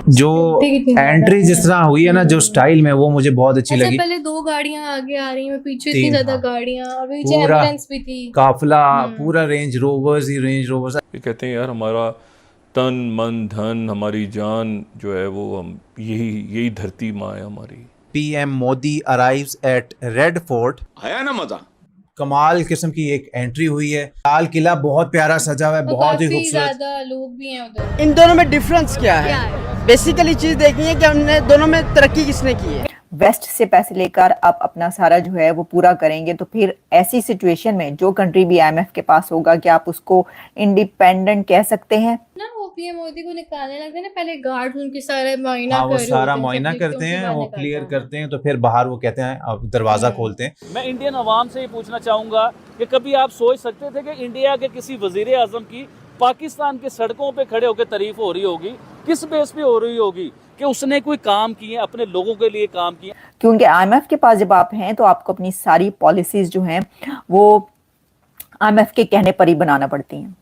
जो एंट्री जिस तरह हुई है ना, जो स्टाइल में, वो मुझे बहुत अच्छी लगी। पहले 2 गाड़ियां आगे आ रही हैं, पीछे इतनी तीन, ज्यादा हाँ। गाड़ियां, और पीछे पूरा एम्बुलेंस भी थी, काफिला, पूरा रेंज रोवर्स ही रेंज रोवर्स। ये कहते हैं यार हमारा तन मन धन हमारी जान जो है वो हम यही धरती माँ है हमारी। PM Modi arrives eight red fort. आया ना मजा। कमाल किस्म की एक एंट्री हुई है। लाल किला बहुत प्यारा सजा हुआ है, बहुत ही काफी खूबसूरत। ज्यादा लोग भी हैं उधर। इन दोनों में डिफरेंस क्या है? बेसिकली चीज देखनी है कि हमने दोनों में तरक्की किसने की है। वेस्ट से पैसे लेकर आप अपना सारा जो है वो पूरा करेंगे, तो फिर ऐसी सिचुएशन में जो कंट्री भी आईएमएफ के पास होगा, क्या आप उसको इंडिपेंडेंट कह सकते हैं? ना वो पीएम मोदी को निकालने लगते हैं ना, पहले गार्ड उनकी सारा मुआयना हाँ, वो कर रहे सारा होते हैं, मुआयना सब करते हैं, व्यक्तियों वो से बाहर क्लियर निकालते हैं। करते हैं, तो फिर बाहर वो कहते हैं अब दरवाजा खोलते हैं। मैं इंडियन अवाम से ये पूछना चाहूँगा कि कभी आप सोच सकते थे कि इंडिया के किसी वजीर आजम की पाकिस्तान के सड़कों पे खड़े होकर तारीफ हो रही होगी? किस बेस पे हो रही होगी कि उसने कोई काम किए, अपने लोगों के लिए काम किए? क्योंकि आईएमएफ के पास जब आप हैं तो आपको अपनी सारी पॉलिसीज जो हैं वो आईएमएफ के कहने पर ही बनाना पड़ती हैं,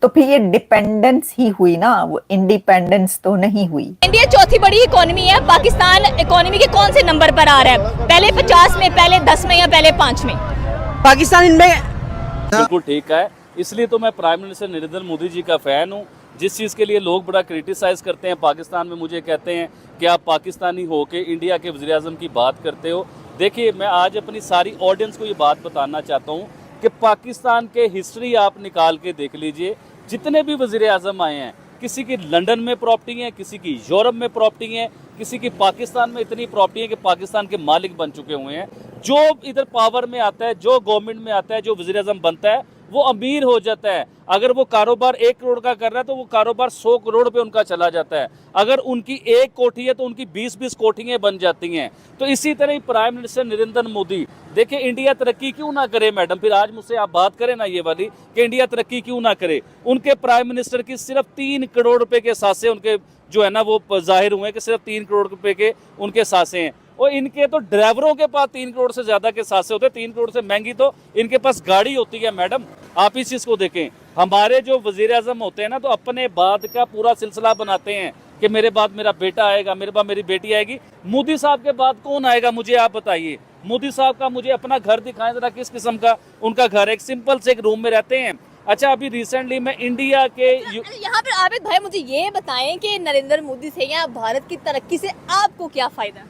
तो फिर ये डिपेंडेंस ही हुई ना, वो इंडिपेंडेंस तो नहीं हुई। इंडिया चौथी बड़ी इकोनॉमी है, पाकिस्तान इकोनॉमी के कौन से नंबर पर आ रहा है? पहले 50 में, पहले 10 में, या पहले 5 में? पाकिस्तान इनमें बिल्कुल ठीक है, इसलिए तो मैं प्राइम मिनिस्टर नरेंद्र मोदी जी का फ़ैन हूँ। जिस चीज़ के लिए लोग बड़ा क्रिटिसाइज़ करते हैं पाकिस्तान में, मुझे कहते हैं कि आप पाकिस्तानी हो के इंडिया के वज़ीर आज़म की बात करते हो। देखिए, मैं आज अपनी सारी ऑडियंस को ये बात बताना चाहता हूँ कि पाकिस्तान के हिस्ट्री आप निकाल के देख लीजिए। जितने भी वज़ीर आज़म आए हैं, किसी की लंदन में प्रॉपर्टी है, किसी की यूरोप में प्रॉपर्टी है, किसी की पाकिस्तान में इतनी प्रॉपर्टी है कि पाकिस्तान के मालिक बन चुके हुए हैं। जो इधर पावर में आता है, जो गवर्नमेंट में आता है, जो वज़ीर आज़म बनता है, वो अमीर हो जाता है। अगर वो कारोबार 1 करोड़ का कर रहा है तो वो कारोबार 100 करोड़ पे उनका चला जाता है। अगर उनकी 1 कोठी है तो उनकी 20-20 कोठियाँ बन जाती हैं। तो इसी तरह ही प्राइम मिनिस्टर नरेंद्र मोदी, देखिए इंडिया तरक्की क्यों ना करे मैडम, फिर आज मुझसे आप बात करें ना ये वाली कि इंडिया तरक्की क्यों ना करे। उनके प्राइम मिनिस्टर की सिर्फ 3 करोड़ रुपए के सासे उनके जो है ना वो जाहिर हुए कि सिर्फ 3 करोड़ रुपए के उनके सासे हैं, और इनके तो ड्राइवरों के पास 3 करोड़ से ज्यादा के सासे होते हैं। 3 करोड़ से महंगी तो इनके पास गाड़ी होती है मैडम। आप इस चीज को देखें, हमारे जो वजीर आजम होते हैं ना, तो अपने बाद का पूरा सिलसिला बनाते हैं कि मेरे बाद मेरा बेटा आएगा, मेरे बाद मेरी बेटी आएगी। मोदी साहब के बाद कौन आएगा, मुझे आप बताइए। मोदी साहब का मुझे अपना घर दिखाएं जरा, किस किस्म का उनका घर है। एक सिंपल से एक रूम में रहते हैं। अच्छा, अभी रिसेंटली मैं इंडिया के यहाँ पर आबिद भाई मुझे ये बताएं कि नरेंद्र मोदी से या भारत की तरक्की से आपको क्या फायदा?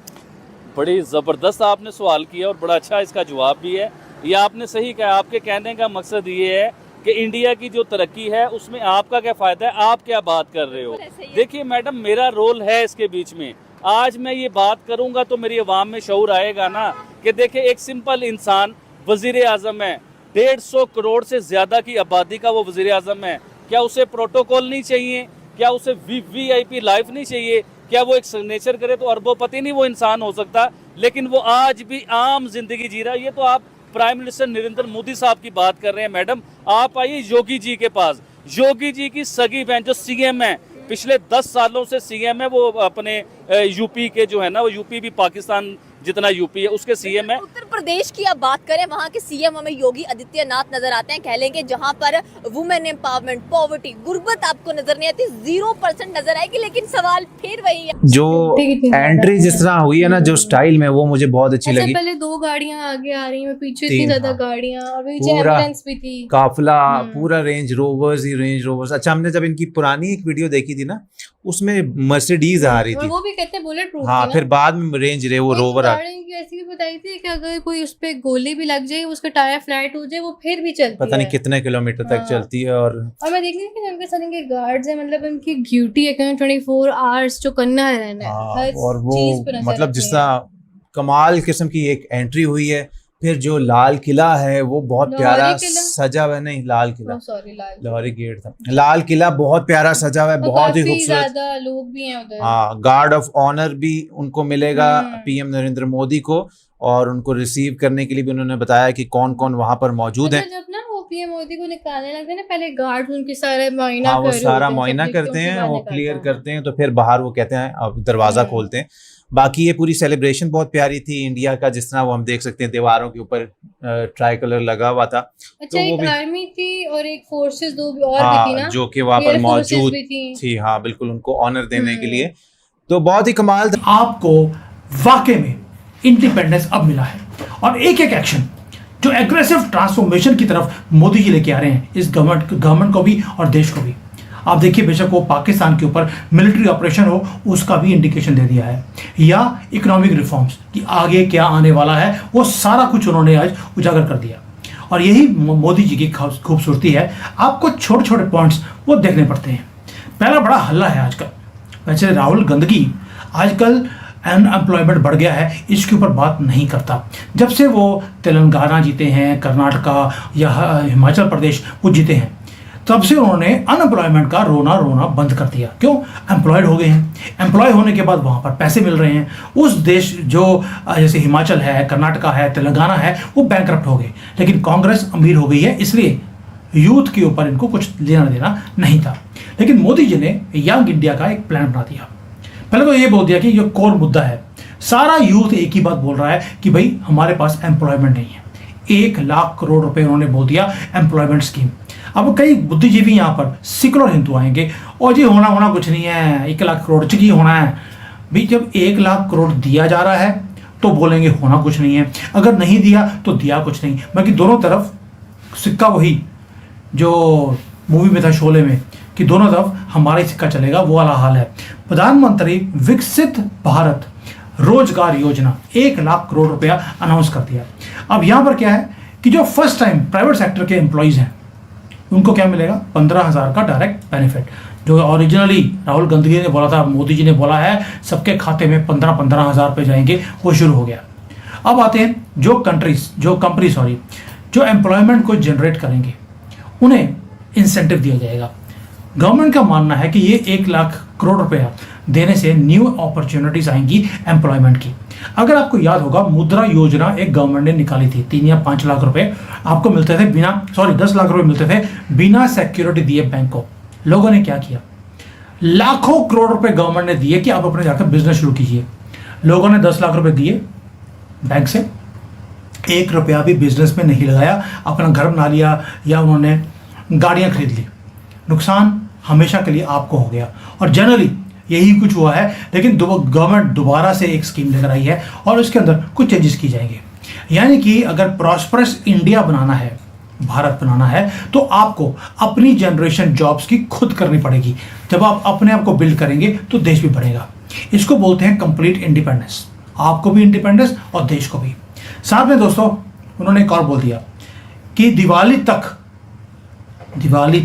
बड़ी ज़बरदस्त आपने सवाल किया और बड़ा अच्छा इसका जवाब भी है। ये आपने सही कहा। आपके कहने का मकसद ये है कि इंडिया की जो तरक्की है उसमें आपका क्या फ़ायदा है, आप क्या बात कर रहे हो। देखिए मैडम, मेरा रोल है इसके बीच में। आज मैं ये बात करूँगा तो मेरी आवाम में शऊर आएगा ना कि देखिए एक सिंपल इंसान वज़ीर आज़म है, 150 करोड़ से ज़्यादा की आबादी का वो वज़ीर आज़म है। क्या उसे प्रोटोकॉल नहीं चाहिए? क्या उसे VIP लाइफ नहीं चाहिए? क्या वो एक सिग्नेचर करे तो अरबोपति नहीं वो इंसान हो सकता? लेकिन वो आज भी आम जिंदगी जी रहा है। ये तो आप प्राइम मिनिस्टर नरेंद्र मोदी साहब की बात कर रहे हैं मैडम। आप आइए योगी जी के पास। योगी जी की सगी बहन जो CM है, पिछले 10 सालों से CM है, वो अपने यूपी के जो है ना, वो यूपी भी पाकिस्तान जितना यूपी है उसके CM है। उत्तर प्रदेश की आप बात करें, वहाँ के CM हमें योगी आदित्यनाथ नजर आते हैं। कह लेंगे जहाँ पर वुमेन एम्पावरमेंट, पॉवर्टी, गुर्बत आपको नजर नहीं आती, 0% नजर आएगी। लेकिन सवाल फिर वही है, जो एंट्री जिस तरह हुई है ना, जो स्टाइल में, वो मुझे बहुत अच्छी लगी। पहले 2 गाड़ियां आगे आ रही हैं, पीछे इतनी तीन, ज्यादा हाँ। गाड़ियां, और पीछे पूरा एम्बुलेंस भी थी, काफिला, पूरा रेंज रोवर्स ही रेंज रोवर्स। अच्छा, हमने जब इनकी पुरानी एक वीडियो देखी थी ना, उसमें मर्सिडीज आ रही और थी। वो भी कहते हैं बुलेट प्रूफ। हाँ, फिर बाद में रेंज रे वो रोवर आ, ऐसी भी बताई थी कि अगर कोई उस पे गोली भी लग जाए, उसका टायर फ्लैट हो जाए, वो फिर भी चलती पता नहीं है। कितने किलोमीटर तक हाँ। चलती है। और मैं देख रही थी कि उनके साथ इनके गार्ड्स हैं, मतलब उनकी ड्यूटी है कि 24 आवर्स जो करना है रहना है, हाँ, हर और वो चीज पे नजर मतलब रखनी जिस है। तरह कमाल किस्म की एक एंट्री हुई है। फिर जो लाल किला है वो बहुत लाहौरी प्यारा किला? सजा हुआ है। नहीं, लाल किला, सॉरी, लाहौरी गेट था। लाल किला बहुत प्यारा सजा हुआ है, बहुत ही काफी खूबसूरत। ज्यादा लोग भी हैं उधर। हाँ, गार्ड ऑफ ऑनर भी उनको मिलेगा PM नरेंद्र मोदी को, और उनको रिसीव करने के लिए भी उन्होंने बताया कि कौन कौन वहां पर मौजूद है। अच्छा, जब ना वो पीएम मोदी को निकालने लगते हैं ना, पहले गार्ड उनकी सारा मुआयना हाँ, वो कर रहे सारा होते हैं, मुआयना सब करते व्यक्तियों से हैं, वो बाहर क्लियर निकालते हैं। करते हैं, तो फिर बाहर वो कहते हैं अब दरवाजा खोलते हैं। बाकी ये पूरी सेलिब्रेशन बहुत प्यारी थी इंडिया का, जिस तरह वो हम देख सकते हैं दीवारों के ऊपर ट्राई कलर लगा हुआ था। अच्छा, तो वो एक भी, आर्मी थी और एक फोर्सेस 2 और भी थी हाँ, ना, जो कि वहां पर एयर फोर्सेस मौजूद भी थी। थी। हाँ बिल्कुल, उनको ऑनर देने के लिए। तो बहुत ही कमाल आपको वाकई में इंडिपेंडेंस अब मिला है और एक एक एक्शन जो एग्रेसिव ट्रांसफॉर्मेशन की तरफ मोदी जी लेके आ रहे हैं इस गवर्नमेंट को भी और देश को भी। आप देखिए, बेशक वो पाकिस्तान के ऊपर मिलिट्री ऑपरेशन हो उसका भी इंडिकेशन दे दिया है, या इकोनॉमिक रिफॉर्म्स कि आगे क्या आने वाला है वो सारा कुछ उन्होंने आज उजागर कर दिया। और यही मोदी जी की खूबसूरती है, आपको छोटे छोटे पॉइंट्स वो देखने पड़ते हैं। पहला बड़ा हल्ला है आजकल, वैसे राहुल गांधी आजकल अनएम्प्लॉयमेंट बढ़ गया है, इसके ऊपर बात नहीं करता। जब से वो तेलंगाना जीते हैं, कर्नाटका या हिमाचल प्रदेश वो जीते हैं, तब से उन्होंने अनएम्प्लॉयमेंट का रोना बंद कर दिया। क्यों? एम्प्लॉयड हो गए हैं। एम्प्लॉय होने के बाद वहाँ पर पैसे मिल रहे हैं। उस देश जो जैसे हिमाचल है, कर्नाटका है, तेलंगाना है, वो बैंकरप्ट हो गए, लेकिन कांग्रेस अमीर हो गई है, इसलिए यूथ के ऊपर इनको कुछ लेना देना नहीं था। लेकिन मोदी जी ने यंग इंडिया का एक प्लान बना दिया। पहले तो ये बोल दिया कि ये कोर मुद्दा है, सारा यूथ एक ही बात बोल रहा है कि भाई हमारे पास एम्प्लॉयमेंट नहीं है। 1 लाख करोड़ रुपए उन्होंने बोल दिया एम्प्लॉयमेंट स्कीम। अब कई बुद्धिजीवी यहाँ पर सेकुलर हिंदू आएंगे और जी होना कुछ नहीं है, 1 लाख करोड़ की होना है। भाई जब 1 लाख करोड़ दिया जा रहा है तो बोलेंगे होना कुछ नहीं है, अगर नहीं दिया तो दिया कुछ नहीं। बाकी दोनों तरफ सिक्का वही जो मूवी में था शोले में कि दोनों तरफ हमारा ही सिक्का चलेगा, वो वाला हाल है। प्रधानमंत्री विकसित भारत रोजगार योजना 1 लाख करोड़ रुपया अनाउंस कर दिया। अब यहाँ पर क्या है कि जो फर्स्ट टाइम प्राइवेट सेक्टर के एम्प्लॉयज़ हैं उनको क्या मिलेगा? 15,000 का डायरेक्ट बेनिफिट, जो ओरिजिनली राहुल गांधी ने बोला था, मोदी जी ने बोला है सबके खाते में 15,000 रुपये जाएंगे, वो शुरू हो गया। अब आते हैं जो कंपनी जो एम्प्लॉयमेंट को जनरेट करेंगे उन्हें इंसेंटिव दिया जाएगा। गवर्नमेंट का मानना है कि ये 1 लाख करोड़ रुपया देने से न्यू अपॉर्चुनिटीज आएंगी एम्प्लॉयमेंट की। अगर आपको याद होगा, मुद्रा योजना एक गवर्नमेंट ने निकाली थी, 3 या 5 लाख रुपए आपको मिलते थे 10 लाख रुपए मिलते थे बिना सिक्योरिटी दिए बैंक को। लोगों ने क्या किया? लाखों करोड़ रुपए गवर्नमेंट ने दिए कि आप अपने जाकर बिजनेस शुरू कीजिए। लोगों ने 10 लाख रुपए दिए बैंक से, 1 रुपया भी बिजनेस में नहीं लगाया, अपना घर बना लिया या उन्होंने गाड़ियां खरीद ली। नुकसान हमेशा के लिए आपको हो गया और जनरली यही कुछ हुआ है। लेकिन गवर्नमेंट दोबारा से एक स्कीम लेकर आई है और उसके अंदर कुछ चेंजेस की जाएंगे। यानी कि अगर प्रॉस्परस इंडिया बनाना है, भारत बनाना है, तो आपको अपनी जनरेशन जॉब्स की खुद करनी पड़ेगी। जब आप अपने आप को बिल्ड करेंगे तो देश भी बढ़ेगा। इसको बोलते हैं कंप्लीट इंडिपेंडेंस, आपको भी इंडिपेंडेंस और देश को भी। साथ में दोस्तों उन्होंने एक और बोल दिया कि दिवाली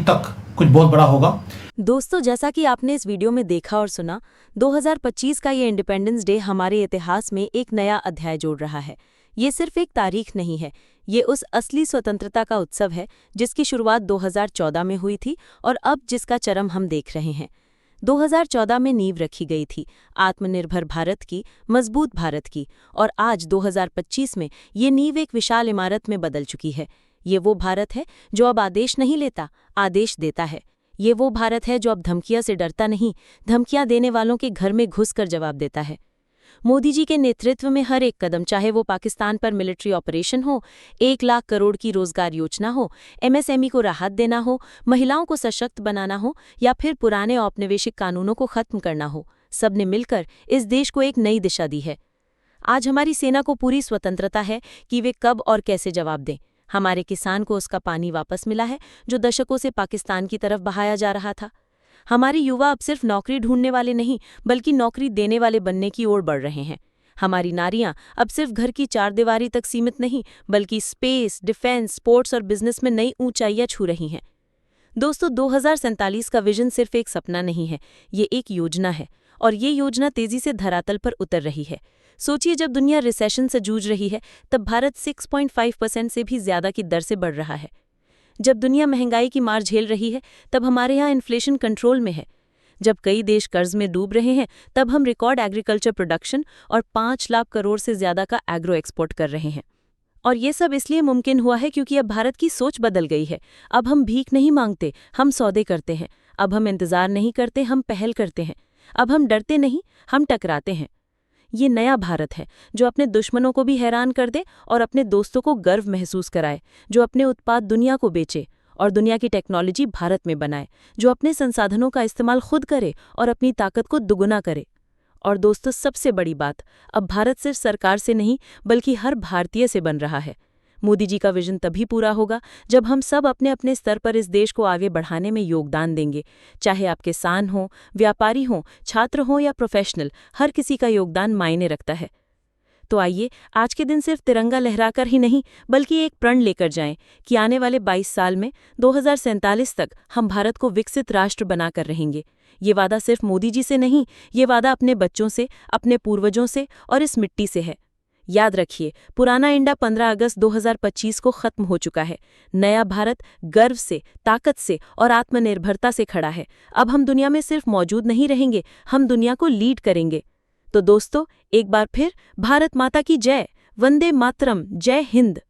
तक कुछ बहुत बड़ा होगा। दोस्तों, जैसा कि आपने इस वीडियो में देखा और सुना, 2025 का ये इंडिपेंडेंस डे हमारे इतिहास में एक नया अध्याय जोड़ रहा है। ये सिर्फ एक तारीख नहीं है, ये उस असली स्वतंत्रता का उत्सव है जिसकी शुरुआत 2014 में हुई थी और अब जिसका चरम हम देख रहे हैं। 2014 में नींव रखी गई थी आत्मनिर्भर भारत की, मजबूत भारत की, और आज 2025 में ये नींव एक विशाल इमारत में बदल चुकी है। ये वो भारत है जो अब आदेश नहीं लेता, आदेश देता है। ये वो भारत है जो अब धमकियां से डरता नहीं, धमकियां देने वालों के घर में घुसकर जवाब देता है। मोदी जी के नेतृत्व में हर एक कदम, चाहे वो पाकिस्तान पर मिलिट्री ऑपरेशन हो, 1 लाख करोड़ की रोजगार योजना हो, MSME को राहत देना हो, महिलाओं को सशक्त बनाना हो या फिर पुराने औपनिवेशिक कानूनों को खत्म करना हो, सबने मिलकर इस देश को एक नई दिशा दी है। आज हमारी सेना को पूरी स्वतंत्रता है कि वे कब और कैसे जवाब दें। हमारे किसान को उसका पानी वापस मिला है जो दशकों से पाकिस्तान की तरफ बहाया जा रहा था। हमारे युवा अब सिर्फ नौकरी ढूंढने वाले नहीं, बल्कि नौकरी देने वाले बनने की ओर बढ़ रहे हैं। हमारी नारियां अब सिर्फ घर की चारदीवारी तक सीमित नहीं, बल्कि स्पेस, डिफेंस, स्पोर्ट्स और बिजनेस में नई ऊंचाइयां छू रही हैं। दोस्तों, 2047 का विजन सिर्फ एक सपना नहीं है, ये एक योजना है, और ये योजना तेजी से धरातल पर उतर रही है। सोचिए, जब दुनिया रिसेशन से जूझ रही है, तब भारत 6.5% से भी ज्यादा की दर से बढ़ रहा है। जब दुनिया महंगाई की मार झेल रही है, तब हमारे यहाँ इन्फ्लेशन कंट्रोल में है। जब कई देश कर्ज में डूब रहे हैं, तब हम रिकॉर्ड एग्रीकल्चर प्रोडक्शन और 5 लाख करोड़ से ज्यादा का एग्रो एक्सपोर्ट कर रहे हैं। और ये सब इसलिए मुमकिन हुआ है क्योंकि अब भारत की सोच बदल गई है। अब हम भीख नहीं मांगते, हम सौदे करते हैं। अब हम इंतजार नहीं करते, हम पहल करते हैं। अब हम डरते नहीं, हम टकराते हैं। ये नया भारत है जो अपने दुश्मनों को भी हैरान कर दे और अपने दोस्तों को गर्व महसूस कराए, जो अपने उत्पाद दुनिया को बेचे और दुनिया की टेक्नोलॉजी भारत में बनाए, जो अपने संसाधनों का इस्तेमाल खुद करे और अपनी ताकत को दुगुना करे। और दोस्तों, सबसे बड़ी बात, अब भारत सिर्फ सरकार से नहीं बल्कि हर भारतीय से बन रहा है। मोदी जी का विजन तभी पूरा होगा जब हम सब अपने अपने स्तर पर इस देश को आगे बढ़ाने में योगदान देंगे। चाहे आप किसान हो, व्यापारी हो, छात्र हो या प्रोफेशनल, हर किसी का योगदान मायने रखता है। तो आइए आज के दिन सिर्फ तिरंगा लहराकर ही नहीं बल्कि एक प्रण लेकर जाएं कि आने वाले 22 साल में 2047 तक हम भारत को विकसित राष्ट्र बनाकर रहेंगे। ये वादा सिर्फ मोदी जी से नहीं, ये वादा अपने बच्चों से, अपने पूर्वजों से और इस मिट्टी से है। याद रखिए, पुराना इंडिया 15 अगस्त 2025 को खत्म हो चुका है। नया भारत गर्व से, ताकत से और आत्मनिर्भरता से खड़ा है। अब हम दुनिया में सिर्फ मौजूद नहीं रहेंगे, हम दुनिया को लीड करेंगे। तो दोस्तों, एक बार फिर भारत माता की जय, वंदे मातरम, जय हिंद।